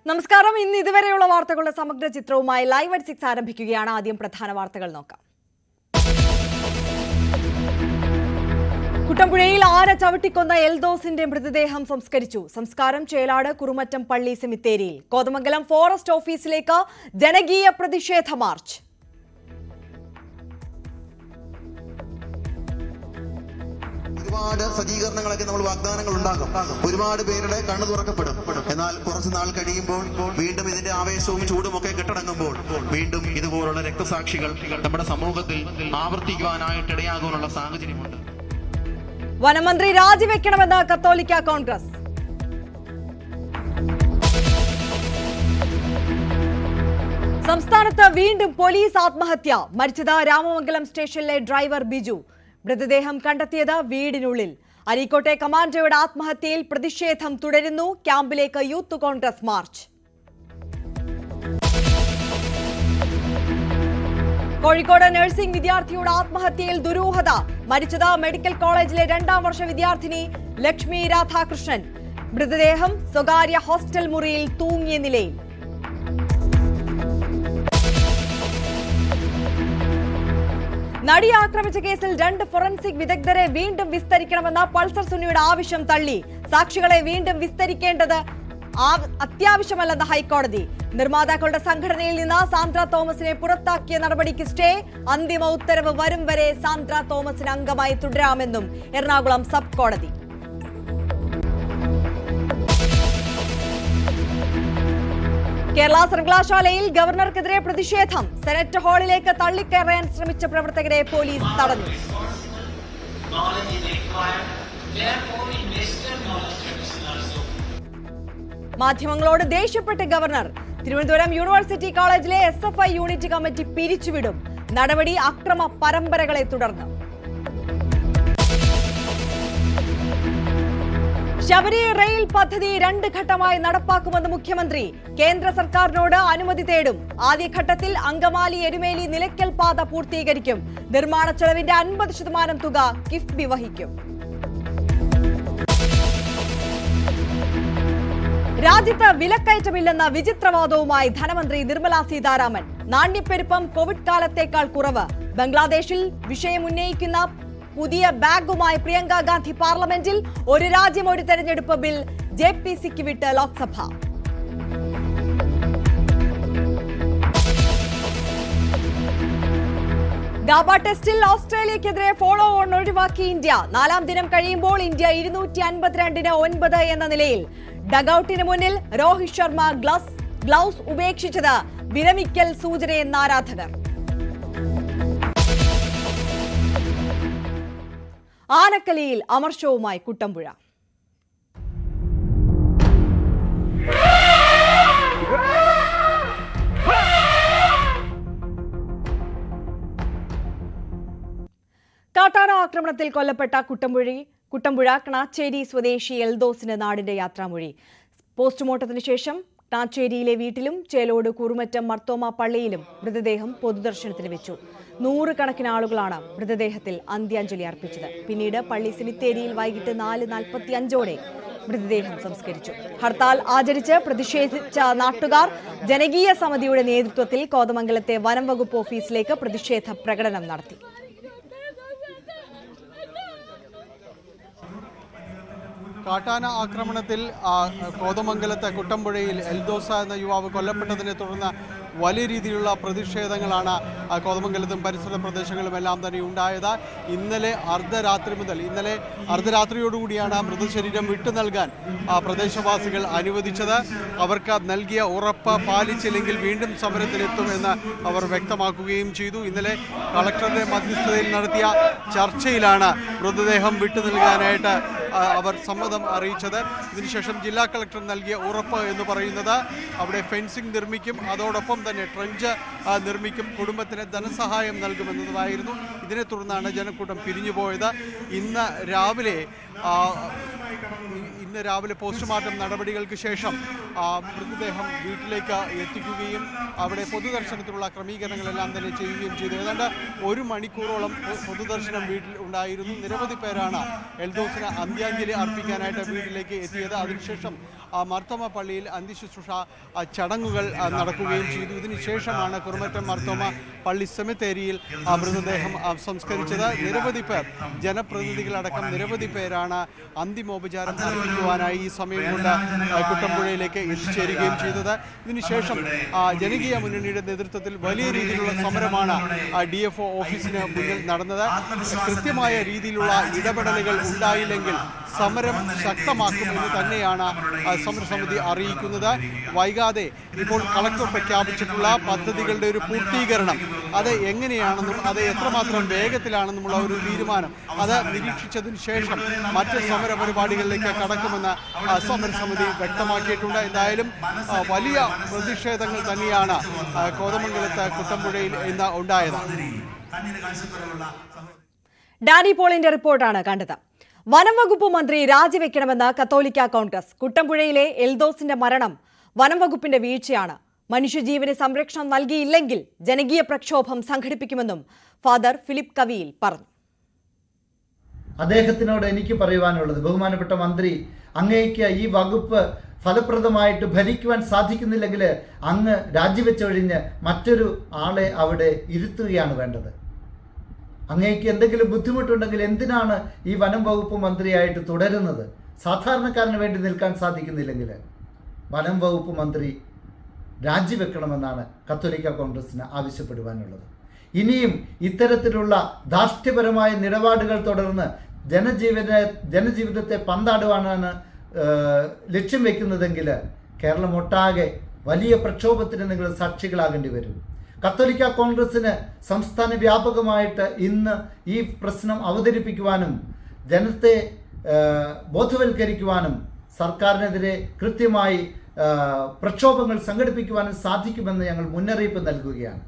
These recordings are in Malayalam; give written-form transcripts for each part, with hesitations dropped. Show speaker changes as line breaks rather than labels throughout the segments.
നമസ്കാരം. ഇന്ന് ഇതുവരെയുള്ള വാർത്തകളുടെ സമഗ്ര ചിത്രവുമായി ലൈവ് അറ്റ് 6 ആരംഭിക്കുകയാണ്. ആദ്യം പ്രധാന വാർത്തകൾ നോക്കാം. കുട്ടമ്പുഴയിൽ ആന ചവിട്ടിക്കൊന്ന എൽദോസിന്റെ മൃതദേഹം സംസ്കരിച്ചു. സംസ്കാരം ചേലാട് കുറുമറ്റം പള്ളി സെമിത്തേരിയിൽ. കോതമംഗലം ഫോറസ്റ്റ് ഓഫീസിലേക്ക് ജനകീയ പ്രതിഷേധ മാർച്ച്.
ഒരുപാട് സജ്ജീകരണങ്ങളൊക്കെ നമ്മൾ വാഗ്ദാനങ്ങൾ ഉണ്ടാകും. ഒരുപാട് പേരുടെ കണ്ണു തുറക്കപ്പെടും. എന്നാൽ കുറച്ചു നാൾ കഴിയുമ്പോൾ വീണ്ടും ഇതിന്റെ ആവേശവും ചൂടും ഒക്കെ കെട്ടടങ്ങുമ്പോൾ വീണ്ടും ഇതുപോലുള്ള രക്തസാക്ഷികൾ നമ്മുടെ സമൂഹത്തിൽ ആവർത്തിക്കുവാനായിട്ടിടയാകാനുള്ള സാഹചര്യമുണ്ട്.
വനമന്ത്രി രാജിവെക്കണമെന്ന് കത്തോലിക്ക കോൺഗ്രസ്. സംസ്ഥാനത്ത് വീണ്ടും പോലീസ് ആത്മഹത്യ. മരിച്ചത് രാമമംഗലം സ്റ്റേഷനിലെ ഡ്രൈവർ ബിജു. മൃതദേഹം കണ്ടെത്തിയത് വീടിനുള്ളിൽ. അരീക്കോട്ടെ കമാൻഡോയുടെ ആത്മഹത്യയിൽ പ്രതിഷേധം തുടരുന്നു. ക്യാമ്പിലേക്ക് youth Congress March. Kozhikode nursing വിദ്യാർത്ഥിയുടെ ആത്മഹത്യയിൽ ദുരൂഹത. മരിച്ചത് മെഡിക്കൽ കോളേജിലെ 2ാം വർഷ വിദ്യാർത്ഥിനി ലക്ഷ്മി രാധാകൃഷ്ണൻ. മൃതദേഹം സ്വകാര്യ ഹോസ്റ്റൽ മുറിയിൽ തൂങ്ങിയ നിലയിൽ. നടി ആക്രമിച്ച കേസിൽ 2 ഫോറൻസിക് വിദഗ്ധരെ വീണ്ടും വിസ്തരിക്കണമെന്ന പൾസർ സുനിയുടെ ആവശ്യം തള്ളി. സാക്ഷികളെ വീണ്ടും വിസ്തരിക്കേണ്ടത് അത്യാവശ്യമല്ലെന്ന് ഹൈക്കോടതി. നിർമ്മാതാക്കളുടെ സംഘടനയിൽ നിന്ന് സാന്ദ്ര തോമസിനെ പുറത്താക്കിയ നടപടിക്ക് സ്റ്റേ. അന്തിമ ഉത്തരവ് വരും വരെ സാന്ദ്ര തോമസിന് അംഗമായി തുടരാമെന്നും എറണാകുളം സബ് കോടതി. കേരള സർവകലാശാലയിൽ ഗവർണർക്കെതിരെ പ്രതിഷേധം. സെനറ്റ് ഹാളിലേക്ക് തള്ളിക്കയറാൻ ശ്രമിച്ച പ്രവർത്തകരെ പോലീസ് തടഞ്ഞു. മാധ്യമങ്ങളോട് ദേഷ്യപ്പെട്ട ഗവർണർ. തിരുവനന്തപുരം യൂണിവേഴ്സിറ്റി കോളേജിലെ SFI യൂണിറ്റ് കമ്മിറ്റി പിരിച്ചുവിടും. നടപടി അക്രമ പരമ്പരകളെ തുടർന്ന്. ശബരി റെയിൽ പദ്ധതി 2 ഘട്ടമായി നടപ്പാക്കുമെന്ന് മുഖ്യമന്ത്രി. കേന്ദ്ര സർക്കാരിനോട് അനുമതി തേടും. ആദ്യഘട്ടത്തിൽ അങ്കമാലി എരുമേലി നിലയ്ക്കൽ പാത പൂർത്തീകരിക്കും. നിർമ്മാണ ചെലവിന്റെ 50% തുക കിഫ്ബി വഹിക്കും. രാജ്യത്ത് വിലക്കയറ്റമില്ലെന്ന വിചിത്രവാദവുമായി ധനമന്ത്രി നിർമ്മല സീതാരാമൻ. നാണ്യപ്പെരുപ്പം കോവിഡ് കാലത്തേക്കാൾ കുറവ്. ബംഗ്ലാദേശിൽ വിഷയം ഉന്നയിക്കുന്ന പുതിയ ബാഗുമായി പ്രിയങ്ക ഗാന്ധി പാർലമെന്റിൽ. ഒരു രാജ്യം ഒരു തെരഞ്ഞെടുപ്പ് ബിൽ JPCക്ക് വിട്ട് ലോക്സഭ. ഗാബ ടെസ്റ്റിൽ ഓസ്ട്രേലിയക്കെതിരെ ഫോളോ ഓൺ ഒഴിവാക്കി ഇന്ത്യ. 4ാം ദിനം കഴിയുമ്പോൾ ഇന്ത്യ 252-9 എന്ന നിലയിൽ. ഡഗൌട്ടിന് മുന്നിൽ രോഹിത് ശർമ്മ ഗ്ലൗസ് ഉപേക്ഷിച്ചത് വിരമിക്കൽ സൂചനയെന്ന ആരാധകർ. ആനക്കലിയിൽ അമർഷവുമായി കുട്ടമ്പുഴ. കാട്ടാന ആക്രമണത്തിൽ കൊല്ലപ്പെട്ട കുട്ടമ്പുഴ കണാച്ചേരി സ്വദേശി എൽദോസിന് നാടിന്റെ യാത്രാമൊഴി. പോസ്റ്റ്മോർട്ടത്തിന് ശേഷം കണാച്ചേരിയിലെ വീട്ടിലും ചേലോട് കുറുമറ്റം മർത്തോമ പള്ളിയിലും മൃതദേഹം പൊതുദർശനത്തിന് വെച്ചു. 100 കണക്കിന് ആളുകളാണ് മൃതദേഹത്തിൽ അന്ത്യാഞ്ജലി അർപ്പിച്ചത്. പിന്നീട് പള്ളി സെമിത്തേരിയിൽ വൈകിട്ട് 4:45 മൃതദേഹം സംസ്കരിച്ചു. ഹർത്താൽ ആചരിച്ച് പ്രതിഷേധിച്ച നാട്ടുകാർ ജനകീയ സമിതിയുടെ നേതൃത്വത്തിൽ കോതമംഗലത്തെ വനം വകുപ്പ് ഓഫീസിലേക്ക് പ്രതിഷേധ പ്രകടനം നടത്തി.
കാട്ടാന ആക്രമണത്തിൽ കോതമംഗലത്തെ കുട്ടമ്പുഴയിൽ എൽദോസ എന്ന യുവാവ് കൊല്ലപ്പെട്ടതിനെ തുടർന്ന് വലിയ രീതിയിലുള്ള പ്രതിഷേധങ്ങളാണ് കോതമംഗലത്തും പരിസര പ്രദേശങ്ങളുമെല്ലാം തന്നെ ഉണ്ടായത്. ഇന്നലെ അർദ്ധരാത്രിയോടുകൂടിയാണ് മൃതശരീരം വിട്ടു നൽകാൻ പ്രദേശവാസികൾ അനുവദിച്ചത്. അവർക്ക് നൽകിയ ഉറപ്പ് പാലിച്ചില്ലെങ്കിൽ വീണ്ടും സമരത്തിലെത്തുമെന്ന് അവർ വ്യക്തമാക്കുകയും ചെയ്തു. ഇന്നലെ കളക്ടറുടെ മധ്യസ്ഥതയിൽ നടത്തിയ ചർച്ചയിലാണ് മൃതദേഹം വിട്ടു നൽകാനായിട്ട് അവർ സമ്മതം അറിയിച്ചത്. ഇതിനുശേഷം ജില്ലാ കളക്ടർ നൽകിയ ഉറപ്പ് എന്ന് പറയുന്നത് അവിടെ ഫെൻസിംഗ് നിർമ്മിക്കും, അതോടൊപ്പം തന്നെ ട്രഞ്ച് നിർമ്മിക്കും, കുടുംബത്തിന് ധനസഹായം നൽകുമെന്നതായിരുന്നു. ഇതിനെ തുടർന്നാണ് ജനക്കൂട്ടം പിരിഞ്ഞുപോയത്. ഇന്ന് രാവിലെ ഇന്ന് രാവിലെ പോസ്റ്റ്മോർട്ടം നടപടികൾക്ക് ശേഷം മൃതദേഹം വീട്ടിലേക്ക് എത്തിക്കുകയും അവിടെ പൊതുദർശനത്തിനുള്ള ക്രമീകരണങ്ങളെല്ലാം തന്നെ ചെയ്യുകയും ചെയ്തു. ഏതാണ്ട് 1 മണിക്കൂറോളം പൊതുദർശനം വീട്ടിൽ ഉണ്ടായിരുന്നു. നിരവധി പേരാണ് എൽദോസിന് അന്ത്യാഞ്ജലി അർപ്പിക്കാനായിട്ട് വീട്ടിലേക്ക് എത്തിയത്. അതിനുശേഷം മർത്തോമ പള്ളിയിൽ അന്ത്യശുശ്രൂഷ ചടങ്ങുകൾ നടക്കുകയും ചെയ്തു. ഇതിനുശേഷമാണ് കുറുമറ്റം മർത്തോമ പള്ളി സെമിത്തേരിയിൽ മൃതദേഹം സംസ്കരിച്ചത്. നിരവധി പേർ, ജനപ്രതിനിധികളടക്കം നിരവധി പേരാണ് അന്തിമോപചാരം അർപ്പിക്കുവാനായി ഈ സമയം കൊണ്ട് കുട്ടമ്പുഴയിലേക്ക് എത്തിച്ചേരുകയും ചെയ്തത്. ഇതിനുശേഷം ജനകീയ മുന്നണിയുടെ നേതൃത്വത്തിൽ വലിയ രീതിയിലുള്ള സമരമാണ് DFO ഓഫീസിന് മുന്നിൽ നടന്നത്. കൃത്യമായ രീതിയിലുള്ള ഇടപെടലുകൾ ഉണ്ടായില്ലെങ്കിൽ സമരം ശക്തമാക്കുമെന്ന് തന്നെയാണ് സമരസമിതി അറിയിക്കുന്നത്. വൈകാതെ ഇപ്പോൾ കളക്ടർ പ്രഖ്യാപിച്ചിട്ടുള്ള പദ്ധതികളുടെ ഒരു പൂർത്തീകരണം അത് എങ്ങനെയാണെന്നും അത് എത്രമാത്രം വേഗത്തിലാണെന്നുമുള്ള ഒരു തീരുമാനം അത് നിരീക്ഷിച്ചതിന് ശേഷം മറ്റ് സമര പരിപാടികളിലേക്ക് കടക്കുമെന്ന് സമരസമിതി വ്യക്തമാക്കിയിട്ടുണ്ട്. എന്തായാലും വലിയ പ്രതിഷേധങ്ങൾ തന്നെയാണ് കോതമംഗലത്ത് കുട്ടമ്പുഴയിൽ ഇന്ന് ഉണ്ടായത്.
ഡാനി പോളിന്റെ റിപ്പോർട്ടാണ് കണ്ടത്. വനം വകുപ്പ് മന്ത്രി രാജിവെക്കണമെന്ന് കത്തോലിക്ക കോൺഗ്രസ്. കുട്ടമ്പുഴയിലെ എൽദോസിന്റെ മരണം വനം വകുപ്പിന്റെ വീഴ്ചയാണ്. മനുഷ്യജീവന് സംരക്ഷണം നൽകിയില്ലെങ്കിൽ ജനകീയ പ്രക്ഷോഭം സംഘടിപ്പിക്കുമെന്നും ഫാദർ ഫിലിപ്പ് കവിയിൽ പറഞ്ഞു.
അദ്ദേഹത്തിനോട് എനിക്ക് പറയുവാനുള്ളത്, ബഹുമാനപ്പെട്ട മന്ത്രി, അങ്ങേക്ക് ഈ വകുപ്പ് ഫലപ്രദമായിട്ട് ഭരിക്കുവാൻ സാധിക്കുന്നില്ലെങ്കിൽ അങ്ങ് രാജിവെച്ചൊഴിഞ്ഞ് മറ്റൊരു ആളെ അവിടെ ഇരുത്തുകയാണ് വേണ്ടത്. അങ്ങേക്ക് എന്തെങ്കിലും ബുദ്ധിമുട്ടുണ്ടെങ്കിൽ എന്തിനാണ് ഈ വനം വകുപ്പ് മന്ത്രിയായിട്ട് തുടരുന്നത്? സാധാരണക്കാരന് വേണ്ടി നിൽക്കാൻ സാധിക്കുന്നില്ലെങ്കിൽ വനം വകുപ്പ് മന്ത്രി രാജിവെക്കണമെന്നാണ് കത്തോലിക്ക കോൺഗ്രസിന് ആവശ്യപ്പെടുവാനുള്ളത്. ഇനിയും ഇത്തരത്തിലുള്ള ധാർഷ്ട്യപരമായ നിലപാടുകൾ തുടർന്ന് ജനജീവിതത്തെ പന്താടുവാനാണ് ലക്ഷ്യം വയ്ക്കുന്നതെങ്കിൽ കേരളം ഒട്ടാകെ വലിയ പ്രക്ഷോഭത്തിന് നിങ്ങൾ സാക്ഷികളാകേണ്ടി വരും. കത്തോലിക്ക കോൺഗ്രസിന് സംസ്ഥാന വ്യാപകമായിട്ട് ഇന്ന് ഈ പ്രശ്നം അവതരിപ്പിക്കുവാനും ജനത്തെ ബോധവൽക്കരിക്കുവാനും സർക്കാരിനെതിരെ കൃത്യമായി പ്രക്ഷോഭങ്ങൾ സംഘടിപ്പിക്കുവാനും സാധിക്കുമെന്ന് ഞങ്ങൾ മുന്നറിയിപ്പ് നൽകുകയാണ്.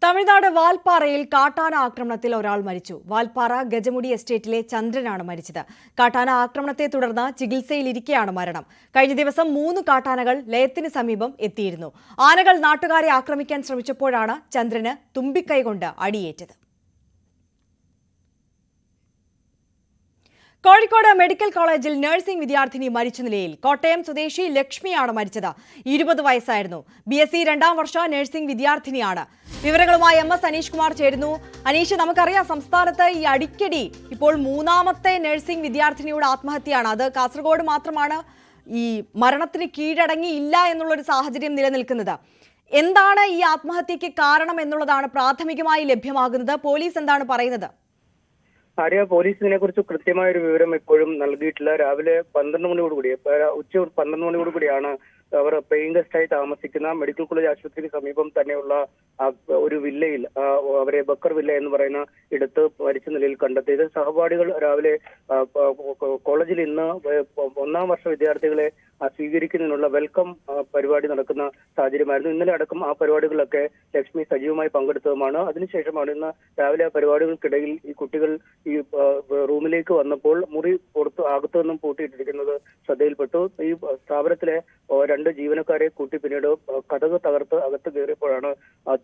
തമിഴ്നാട് വാൽപ്പാറയിൽ കാട്ടാന ആക്രമണത്തിൽ ഒരാൾ മരിച്ചു. വാൽപ്പാറ ഗജമുടി എസ്റ്റേറ്റിലെ ചന്ദ്രനാണ് മരിച്ചത്. കാട്ടാന ആക്രമണത്തെ തുടർന്ന് ചികിത്സയിലിരിക്കെയാണ് മരണം. കഴിഞ്ഞ ദിവസം 3 കാട്ടാനകൾ ലയത്തിന് സമീപം എത്തിയിരുന്നു. ആനകൾ നാട്ടുകാരെ ആക്രമിക്കാൻ ശ്രമിച്ചപ്പോഴാണ് ചന്ദ്രന് തുമ്പിക്കൈ കൊണ്ട് അടിയേറ്റത്. കോഴിക്കോട് മെഡിക്കൽ കോളേജിൽ നഴ്സിംഗ് വിദ്യാർത്ഥിനി മരിച്ച നിലയിൽ. കോട്ടയം സ്വദേശി ലക്ഷ്മിയാണ് മരിച്ചത്. 20 വയസ്സായിരുന്നു. BSc 2ാം വർഷ നഴ്സിംഗ് വിദ്യാർത്ഥിനിയാണ്. വിവരങ്ങളുമായി MS അനീഷ് കുമാർ ചേരുന്നു. അനീഷ്, നമുക്കറിയാം സംസ്ഥാനത്ത് ഈ അടിക്കടി ഇപ്പോൾ 3ാമത്തെ നഴ്സിംഗ് വിദ്യാർത്ഥിനിയുടെ ആത്മഹത്യയാണ്. അത് കാസർഗോഡ് മാത്രമാണ് ഈ മരണത്തിന് കീഴടങ്ങിയില്ല എന്നുള്ളൊരു സാഹചര്യം നിലനിൽക്കുന്നത്. എന്താണ് ഈ ആത്മഹത്യക്ക് കാരണം എന്നുള്ളതാണ് പ്രാഥമികമായി ലഭ്യമാകുന്നത്. പോലീസ് എന്താണ് പറയുന്നത്?
ആര്യ, പോലീസ് ഇതിനെക്കുറിച്ച് കൃത്യമായ ഒരു വിവരം ഇപ്പോഴും നൽകിയിട്ടില്ല. രാവിലെ 12 മണിയോടുകൂടി, ഉച്ച 12 മണിയോടുകൂടിയാണ് അവർ പേയിങ് ഗസ്റ്റായി താമസിക്കുന്ന മെഡിക്കൽ കോളേജ് ആശുപത്രിക്ക് സമീപം തന്നെയുള്ള ഒരു വില്ലയിൽ അവരെ ബക്കർ വില്ല എന്ന് പറയുന്ന ഇടത്ത് മരിച്ച നിലയിൽ കണ്ടെത്തിയത്. സഹപാഠികൾ രാവിലെ കോളേജിൽ ഇന്ന് 1ാം വർഷ വിദ്യാർത്ഥികളെ സ്വീകരിക്കുന്നതിനുള്ള വെൽക്കം പരിപാടി നടക്കുന്ന സാഹചര്യമായിരുന്നു. ഇന്നലെ അടക്കം ആ പരിപാടികളിലൊക്കെ ലക്ഷ്മി സജീവമായി പങ്കെടുത്തതുമാണ്. അതിനുശേഷമാണ് ഇന്ന് രാവിലെ ആ പരിപാടികൾക്കിടയിൽ ഈ കുട്ടികൾ ഈ റൂമിലേക്ക് വന്നപ്പോൾ മുറി അകത്തു നിന്നും പൂട്ടിയിട്ടിരിക്കുന്നത് ശ്രദ്ധയിൽപ്പെട്ടു. ഈ സ്ഥാപനത്തിലെ 2 ജീവനക്കാരെ കൂട്ടി പിന്നീട് കതക് തകർത്ത് അകത്ത് കയറിയപ്പോഴാണ്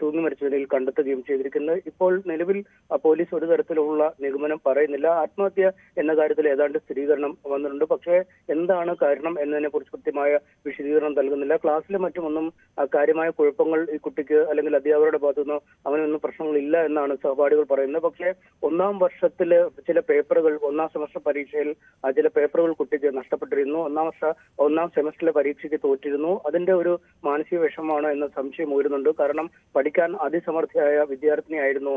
തൂങ്ങി മരിച്ച നിലയിൽ കണ്ടെത്തുകയും ചെയ്തിരിക്കുന്നത്. ഇപ്പോൾ നിലവിൽ പോലീസ് ഒരു തരത്തിലുള്ള നിഗമനം പറയുന്നില്ല. ആത്മഹത്യ എന്ന കാര്യത്തിൽ ഏതാണ്ട് സ്ഥിരീകരണം വന്നിട്ടുണ്ട്. പക്ഷേ എന്താണ് കാരണം എന്നതിനെ കുറിച്ച് കൃത്യമായ വിശദീകരണം നൽകുന്നില്ല. ക്ലാസ്സിലെ മറ്റുമൊന്നും കാര്യമായ കുഴപ്പങ്ങൾ ഈ കുട്ടിക്ക് അല്ലെങ്കിൽ അധ്യാപകരുടെ ഭാഗത്തുനിന്ന് അവനൊന്നും പ്രശ്നങ്ങളില്ല എന്നാണ് സഹപാഠികൾ പറയുന്നത്. പക്ഷേ 1ാം വർഷത്തിലെ ചില പേപ്പറുകൾ 1ാം സെമസ്റ്റർ പരീക്ഷയിൽ ചില പേപ്പറുകൾ കുട്ടിക്ക് നഷ്ടപ്പെട്ടിരുന്നു. 1ാം സെമസ്റ്ററിലെ പരീക്ഷയ്ക്ക് തോറ്റിരുന്നു. അതിന്റെ ഒരു മാനസിക വിഷമമാണ് എന്ന സംശയം ഉയരുന്നുണ്ട്. കാരണം പഠിക്കാൻ അതിസമർത്ഥയായ വിദ്യാർത്ഥിനിയായിരുന്നു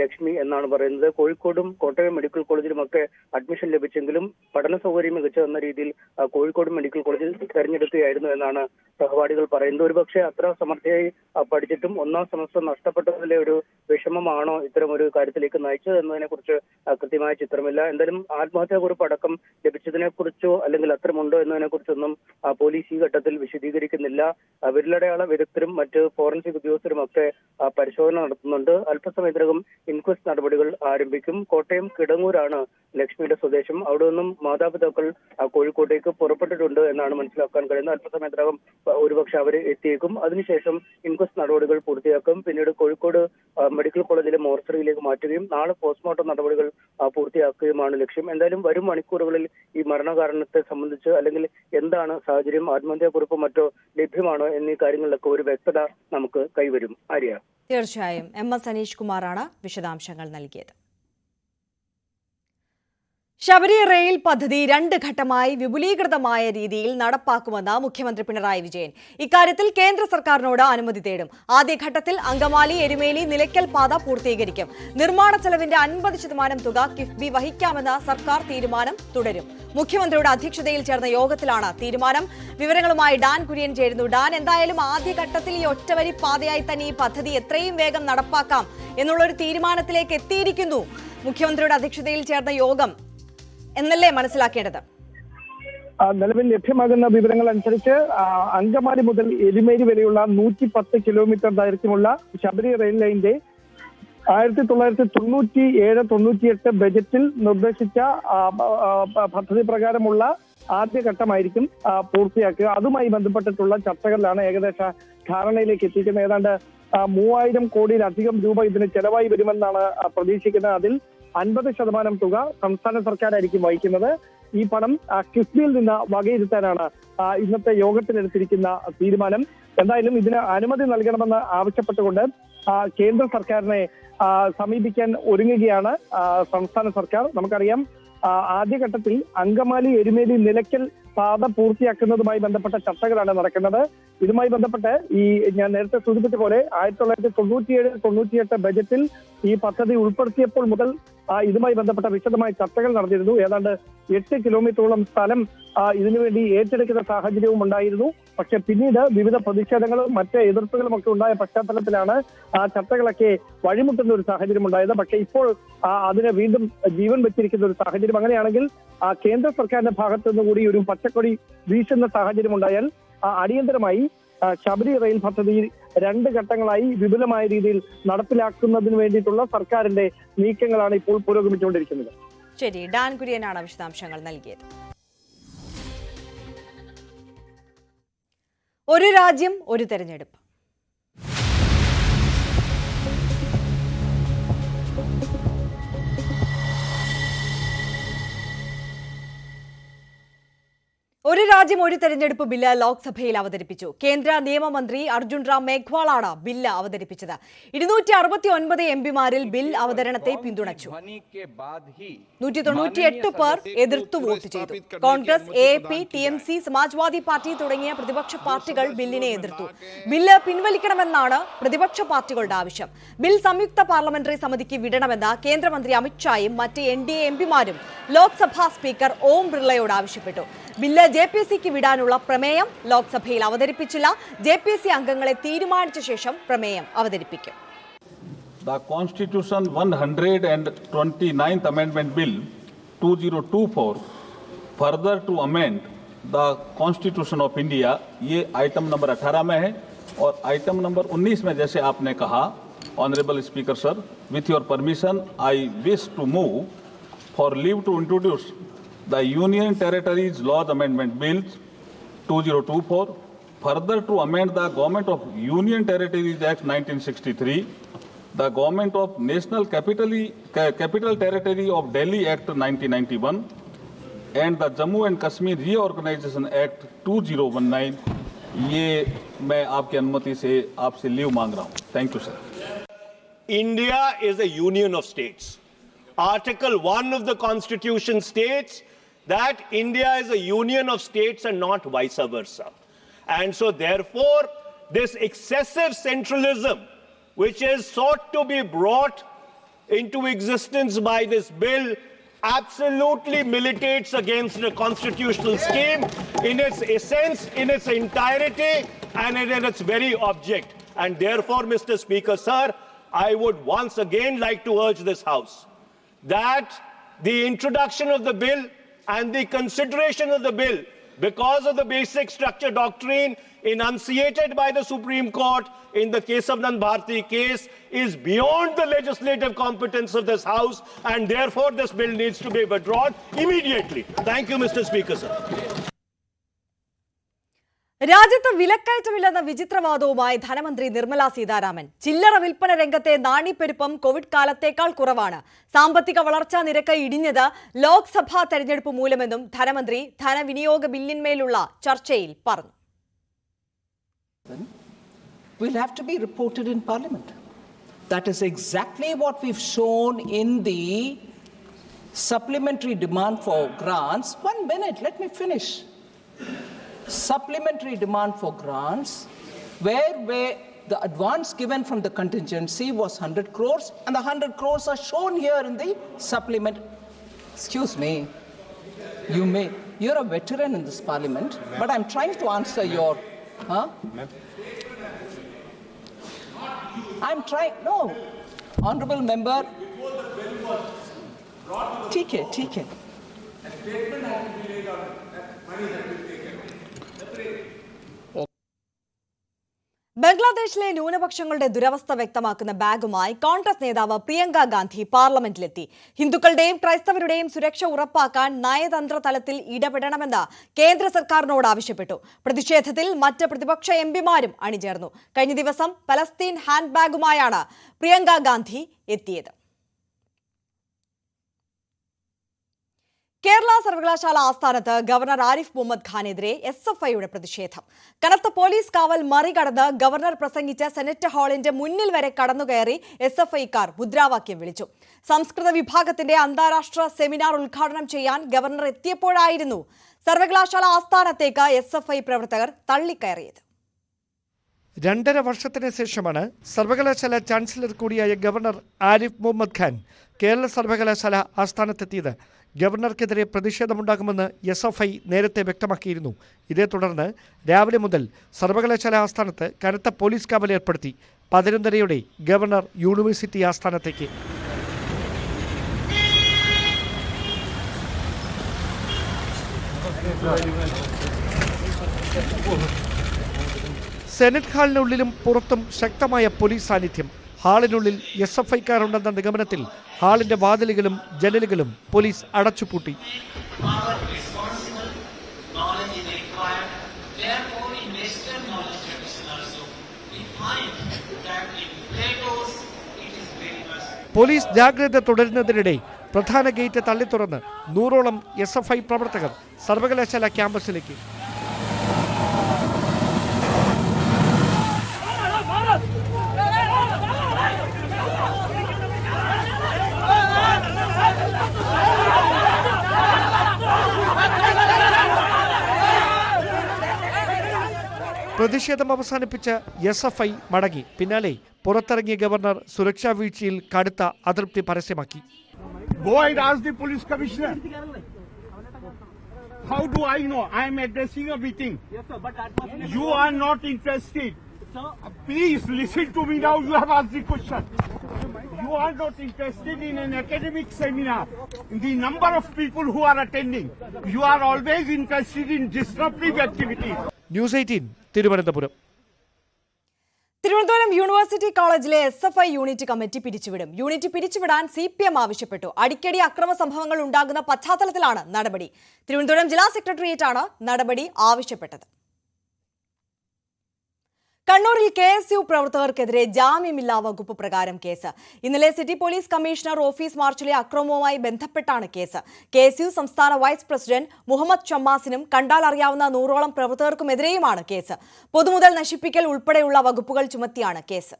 ലക്ഷ്മി എന്നാണ് പറയുന്നത്. കോഴിക്കോടും കോട്ടയം മെഡിക്കൽ കോളേജിലുമൊക്കെ അഡ്മിഷൻ ലഭിച്ചെങ്കിലും പഠന സൗകര്യം മികച്ചതെന്ന രീതിയിൽ കോഴിക്കോട് മെഡിക്കൽ കോളേജിൽ തെരഞ്ഞെടുക്കുകയായിരുന്നു എന്നാണ് സഹപാഠികൾ പറയുന്നത്. ഒരുപക്ഷെ അത്ര സമർത്ഥയായി പഠിച്ചിട്ടും 1ാം സെമസ്റ്റർ നഷ്ടപ്പെട്ടതിലെ ഒരു വിഷമമാണോ ഇത്തരം ഒരു കാര്യത്തിലേക്ക് നയിച്ചത് എന്നതിനെ കുറിച്ച് കൃത്യമായ ചിത്രമില്ല. എന്തായാലും ആത്മഹത്യാക്കുറിപ്പ് അടക്കം ലഭിച്ചതിനെ കുറിച്ചോ അല്ലെങ്കിൽ അത്തരമുണ്ടോ എന്നതിനെ കുറിച്ചൊന്നും പോലീസ് ഈ ഘട്ടത്തിൽ വിശദീകരിക്കുന്നില്ല. വിരലടയാള വിദഗ്ധരും മറ്റ് ഫോറൻസിക് ഉദ്യോഗസ്ഥരും ഒക്കെ പരിശോധന നടത്തുന്നുണ്ട്. അല്പസമയത്തിനകം ഇൻക്വസ്റ്റ് നടപടികൾ ആരംഭിക്കും. കോട്ടയം കിടങ്ങൂരാണ് ലക്ഷ്മിയുടെ സ്വദേശം. അവിടെ നിന്നും മാതാപിതാക്കൾ കോഴിക്കോട്ടേക്ക് പുറപ്പെട്ടിട്ടുണ്ട് എന്നാണ് മനസ്സിലാക്കാൻ കഴിയുന്നത്. അല്പസമയത്തിനകം ഒരുപക്ഷെ അവർ എത്തിയേക്കും. അതിനുശേഷം ഇൻക്വസ്റ്റ് നടപടികൾ പൂർത്തിയാക്കും. പിന്നീട് കോഴിക്കോട് മെഡിക്കൽ കോളേജിലെ മോർച്ചറിയിലേക്ക് മാറ്റുകയും നാളെ പോസ്റ്റ്മോർട്ടം നടപടികൾ പൂർത്തിയാക്കുകയുമാണ് ലക്ഷ്യം. എന്തായാലും വരും മണിക്കൂറുകളിൽ ഈ മരണകാരണത്തെ സംബന്ധിച്ച് അല്ലെങ്കിൽ എന്താണ് സാഹചര്യം, ആത്മഹത്യാക്കുറിപ്പോ മറ്റോ ലഭ്യമാണോ എന്നീ കാര്യങ്ങളിലൊക്കെ ഒരു വ്യക്തത നമുക്ക് കൈവരും. ആര്യ,
തീർച്ചയായും MS അനീഷ് കുമാറാണ് വിശദാംശങ്ങൾ നൽകിയത്. ശബരി റെയിൽ പദ്ധതി 2 ഘട്ടമായി വിപുലീകൃതമായ രീതിയിൽ നടപ്പാക്കുമെന്ന് മുഖ്യമന്ത്രി പിണറായി വിജയൻ. ഇക്കാര്യത്തിൽ കേന്ദ്ര സർക്കാരിനോട് അനുമതി തേടും. ആദ്യഘട്ടത്തിൽ അങ്കമാലി എരുമേലി നിലയ്ക്കൽ പാത പൂർത്തീകരിക്കും. നിർമ്മാണ ചെലവിന്റെ 50% തുക കിഫ്ബി വഹിക്കാമെന്ന സർക്കാർ തീരുമാനം തുടരും. മുഖ്യമന്ത്രിയുടെ അധ്യക്ഷതയിൽ ചേർന്ന യോഗത്തിലാണ് തീരുമാനം. വിവരങ്ങളുമായി ഡാൻ കുര്യൻ ചേരുന്നു. ഡാൻ, എന്തായാലും ആദ്യഘട്ടത്തിൽ ഈ ഒറ്റവരി പാതയായി തന്നെ ഈ പദ്ധതി എത്രയും വേഗം നടപ്പാക്കാം എന്നുള്ളൊരു തീരുമാനത്തിലേക്ക് എത്തിയിരിക്കുന്നു മുഖ്യമന്ത്രിയുടെ അധ്യക്ഷതയിൽ ചേർന്ന യോഗം എന്നല്ലേ മനസ്സിലാക്കേണ്ടത്?
നിലവിൽ ലഭ്യമാകുന്ന വിവരങ്ങൾ അനുസരിച്ച് അങ്കമാലി മുതൽ എരുമേലി വരെയുള്ള 110 കിലോമീറ്റർ ദൈർഘ്യമുള്ള ശബരി റെയിൽ ലൈനിന്റെ 1997-98 ബജറ്റിൽ നിർദ്ദേശിച്ച പദ്ധതി പ്രകാരമുള്ള ആദ്യഘട്ടമായിരിക്കും പൂർത്തിയാക്കുക. അതുമായി ബന്ധപ്പെട്ടിട്ടുള്ള ചർച്ചകളിലാണ് ഏകദേശ ധാരണയിലേക്ക് എത്തിക്കുന്നത്. ഏതാണ്ട് 3000 കോടിയിലധികം രൂപ ഇതിന് ചെലവായി വരുമെന്നാണ് പ്രതീക്ഷിക്കുന്നത്. അതിൽ 50% തുക സംസ്ഥാന സർക്കാരായിരിക്കും വഹിക്കുന്നത്. ഈ പണം കിഫ്ബിയിൽ നിന്ന് വകയിരുത്താനാണ് ഇന്നത്തെ യോഗത്തിലെടുത്തിരിക്കുന്ന തീരുമാനം. എന്തായാലും ഇതിന് അനുമതി നൽകണമെന്ന് ആവശ്യപ്പെട്ടുകൊണ്ട് കേന്ദ്ര സർക്കാരിനെ സമീപിക്കാൻ ഒരുങ്ങുകയാണ് സംസ്ഥാന സർക്കാർ. നമുക്കറിയാം, ആദ്യഘട്ടത്തിൽ അങ്കമാലി എരുമേലി നിലയ്ക്കൽ പാത പൂർത്തിയാക്കുന്നതുമായി ബന്ധപ്പെട്ട ചർച്ചകളാണ് നടക്കുന്നത്. ഇതുമായി ബന്ധപ്പെട്ട് ഞാൻ നേരത്തെ സൂചിപ്പിച്ച പോലെ 1997-98 ബജറ്റിൽ ഈ പദ്ധതി ഉൾപ്പെടുത്തിയപ്പോൾ മുതൽ ഇതുമായി ബന്ധപ്പെട്ട വിശദമായ ചർച്ചകൾ നടന്നിരുന്നു. ഏതാണ്ട് 8 കിലോമീറ്ററോളം സ്ഥലം ഇതിനുവേണ്ടി ഏറ്റെടുക്കുന്ന സാഹചര്യവും ഉണ്ടായിരുന്നു. പക്ഷെ പിന്നീട് വിവിധ പ്രതിഷേധങ്ങളും മറ്റ് എതിർപ്പുകളും ഒക്കെ ഉണ്ടായ പശ്ചാത്തലത്തിലാണ് ആ ചർച്ചകളൊക്കെ വഴിമുട്ടുന്ന ഒരു സാഹചര്യം ഉണ്ടായത്. പക്ഷെ ഇപ്പോൾ അതിന് വീണ്ടും ജീവൻ വെച്ചിരിക്കുന്ന ഒരു സാഹചര്യം. അങ്ങനെയാണെങ്കിൽ കേന്ദ്ര സർക്കാരിന്റെ ഭാഗത്തു നിന്നുകൂടി ഒരു പച്ചക്കൊടി വീശുന്ന സാഹചര്യം ഉണ്ടായാൽ അടിയന്തരമായി ശബരി റെയിൽ പദ്ധതി 2 ഘട്ടങ്ങളായി വിപുലമായ രീതിയിൽ നടപ്പിലാക്കുന്നതിന് വേണ്ടിയിട്ടുള്ള സർക്കാരിന്റെ നീക്കങ്ങളാണ് ഇപ്പോൾ പുരോഗമിച്ചുകൊണ്ടിരിക്കുന്നത്.
ശരി, ഡാൻ കുര്യനാണ് വിശദാംശങ്ങൾ നൽകിയത്. ഒരു രാജ്യം ഒരു തെരഞ്ഞെടുപ്പ്. ഒരു രാജ്യം ഒരു തെരഞ്ഞെടുപ്പ് ബില്ല് ലോക്സഭയിൽ അവതരിപ്പിച്ചു. കേന്ദ്ര നിയമമന്ത്രി അർജുൻ റാം മേഘ്വാളാണ് ബില്ല് അവതരിപ്പിച്ചത്. 269 എംപിമാരിൽ ബിൽ അവതരണത്തെ പിന്തുണച്ചു. 198 പേർ എതിർത്തു വോട്ട് ചെയ്തു. Congress, AAP, TMC, Samajwadi party തുടങ്ങിയ പ്രതിപക്ഷ പാർട്ടികൾ ബില്ലിനെ എതിർത്തു. ബില്ല് പിൻവലിക്കണമെന്നാണ് പ്രതിപക്ഷ പാർട്ടികളുടെ ആവശ്യം. ബിൽ സംയുക്ത പാർലമെന്ററി സമിതിക്ക് വിടണമെന്ന് കേന്ദ്രമന്ത്രി അമിത്ഷായും മറ്റ് NDA എംപിമാരും ലോക്സഭാ സ്പീക്കർ ഓം ബിർളയോട് ആവശ്യപ്പെട്ടു. ബില്ല് JPC-ക്ക് വിടാനുള്ള പ്രമേയം ലോക്സഭയിൽ അവതരിപ്പിച്ചില്ല. JPC അംഗങ്ങളെ തീരുമാനിച്ച ശേഷം പ്രമേയം അവതരിപ്പിക്കും.
The Constitution 129th Amendment Bill 2024 further to amend the Constitution of India, ये आइटम नंबर 18 में है. और आइटम नंबर 19 में जैसे आपने कहा, honourable speaker sir, with your permission I wish to move for leave to introduce the Union Territories Laws Amendment Bill 2024 further to amend the Government of Union Territories Act 1963, the Government of National Capital Territory of Delhi Act 1991 and the Jammu and Kashmir Reorganization Act 2019. ये मैं आपकी अनुमति से आपसे लीव मांग रहा हूँ. Thank you, sir.
India is a union of states. Article 1 of the Constitution states that India is a union of states and not vice versa. And so therefore, this excessive centralism, which is sought to be brought into existence by this bill, absolutely militates against the constitutional scheme in its essence, in its entirety, and in its very object. And therefore, Mr. Speaker, sir, I would once again like to urge this House that the introduction of the bill and the consideration of the bill because of the basic structure doctrine enunciated by the Supreme Court in the case of Nand Bharti case is beyond the legislative competence of this House, and therefore this bill needs to be withdrawn immediately. Thank you, Mr. Speaker, sir.
രാജ്യത്ത് വിലക്കയറ്റമില്ലെന്ന വിചിത്രവാദവുമായി ധനമന്ത്രി നിർമ്മല സീതാരാമൻ. ചില്ലറ വിൽപ്പന രംഗത്തെ നാണ്യപ്പെരുപ്പം കോവിഡ് കാലത്തേക്കാൾ കുറവാണ്. സാമ്പത്തിക വളർച്ചാ നിരക്ക് ഇടിഞ്ഞത് ലോക്സഭാ തെരഞ്ഞെടുപ്പ് മൂലമെന്നും ധനമന്ത്രി ധനവിനിയോഗ ബില്ലിന്മേലുള്ള ചർച്ചയിൽ പറഞ്ഞു.
Will have to be reported in Parliament. That is exactly what we've shown in the supplementary demand for grants. 1 minute, let me finish. Supplementary demand for grants, where the advance given from the contingency was 100 crores, and the 100 crores are shown here in the supplement. Excuse me, you're a veteran in this Parliament, but I'm trying to answer your, I'm trying, no, honorable member, TK.
ബംഗ്ലാദേശിലെ ന്യൂനപക്ഷങ്ങളുടെ ദുരവസ്ഥ വ്യക്തമാക്കുന്ന ബാഗുമായി കോൺഗ്രസ് നേതാവ് പ്രിയങ്ക ഗാന്ധി പാർലമെന്റിലെത്തി. ഹിന്ദുക്കളുടെയും ക്രൈസ്തവരുടെയും സുരക്ഷ ഉറപ്പാക്കാൻ നയതന്ത്ര തലത്തിൽ ഇടപെടണമെന്ന് കേന്ദ്ര സർക്കാരിനോട് ആവശ്യപ്പെട്ടു. പ്രതിഷേധത്തിൽ മറ്റ് പ്രതിപക്ഷ എംപിമാരും അണിചേർന്നു. കഴിഞ്ഞ ദിവസം പലസ്തീൻ ഹാൻഡ് ബാഗുമായാണ് പ്രിയങ്ക ഗാന്ധി എത്തിയത്. കേരള സർവകലാശാല ആസ്ഥാനത്ത് ഗവർണർ ആരിഫ് മുഹമ്മദ് ഖാനെതിരെ SFIയുടെ പ്രതിഷേധം. കനത്ത പോലീസ് കാവൽ മറികടന്ന് ഗവർണർ പ്രസംഗിച്ച സെനറ്റ് ഹാളിന്റെ മുന്നിൽ വരെ കടന്നുകയറി SFIക്കാർ മുദ്രാവാക്യം വിളിച്ചു. സംസ്കൃത വിഭാഗത്തിന്റെ അന്താരാഷ്ട്ര സെമിനാർ ഉദ്ഘാടനം ചെയ്യാൻ ഗവർണർ എത്തിയപ്പോഴായിരുന്നു സർവകലാശാല ആസ്ഥാനത്തേക്ക് SFI പ്രവർത്തകർ തള്ളിക്കയറിയത്.
2.5 വർഷത്തിന് ശേഷമാണ് സർവകലാശാല ചാൻസലർ കൂടിയായ ഗവർണർ ആരിഫ് മുഹമ്മദ് ഖാൻ കേരള സർവകലാശാല ആസ്ഥാനത്തെത്തിയത്. ഗവർണർക്കെതിരെ പ്രതിഷേധമുണ്ടാകുമെന്ന് SFI നേരത്തെ വ്യക്തമാക്കിയിരുന്നു. ഇതേ തുടർന്ന് രാവിലെ മുതൽ സർവകലാശാല ആസ്ഥാനത്ത് കനത്ത പോലീസ് കാവൽ ഏർപ്പെടുത്തി. 11:30 ഗവർണർ യൂണിവേഴ്സിറ്റി ആസ്ഥാനത്തേക്ക്. സെനറ്റ് ഹാളിനുള്ളിലും പുറത്തും ശക്തമായ പോലീസ് സാന്നിധ്യം. ഹാളിനുള്ളിൽ SFIക്കാരുണ്ടെന്ന നിഗമനത്തിൽ ഹാളിന്റെ വാതിലുകളും ജനലുകളും പോലീസ് അടച്ചുപൂട്ടി. പോലീസ് ജാഗ്രത തുടരുന്നതിനിടെ പ്രധാന ഗേറ്റ് തള്ളിത്തുറന്ന് 100ഓളം SFI പ്രവർത്തകർ സർവകലാശാല ക്യാമ്പസിലേക്ക്. പ്രതിഷേധം അവസാനിപ്പിച്ച SFI മടങ്ങി. പിന്നാലെ പുറത്തിറങ്ങിയ ഗവർണർ സുരക്ഷാ വീഴ്ചയിൽ കടുത്ത അതൃപ്തി പരസ്യമാക്കി.
Go and ask the police commissioner. How do I know? I am addressing a meeting. Yes, sir, but that was... You are not interested. Sir, please listen to me now. You have asked the question. You are not interested in an academic seminar, in the number of people who are attending. You are always interested in disruptive activities.
News 18, Thiruvananthapuram.
Thiruvananthapuram university കോളേജിലെ SFI യൂണിറ്റ് കമ്മിറ്റി പിരിച്ചുവിടും. യൂണിറ്റ് പിരിച്ചുവിടാൻ CPM ആവശ്യപ്പെട്ടു. അടിക്കടി അക്രമ സംഭവങ്ങൾ ഉണ്ടാകുന്ന പശ്ചാത്തലത്തിലാണ് നടപടി. തിരുവനന്തപുരം ജില്ലാ സെക്രട്ടേറിയറ്റാണ് നടപടി ആവശ്യപ്പെട്ടത്. കണ്ണൂരിൽ KSU പ്രവർത്തകർക്കെതിരെ ജാമ്യമില്ലാ വകുപ്പ് പ്രകാരം കേസ്. ഇന്നലെ സിറ്റി പോലീസ് കമ്മീഷണർ ഓഫീസ് മാർച്ചിലെ അക്രമവുമായി ബന്ധപ്പെട്ടാണ് കേസ്. KSU സംസ്ഥാന വൈസ് പ്രസിഡന്റ് മുഹമ്മദ് ഷമ്മാസിനും കണ്ടാൽ അറിയാവുന്ന 100ഓളം പ്രവർത്തകർക്കുമെതിരെയുമാണ് കേസ്. പൊതുമുതൽ നശിപ്പിക്കൽ ഉൾപ്പെടെയുള്ള വകുപ്പുകൾ ചുമത്തിയാണ് കേസ്.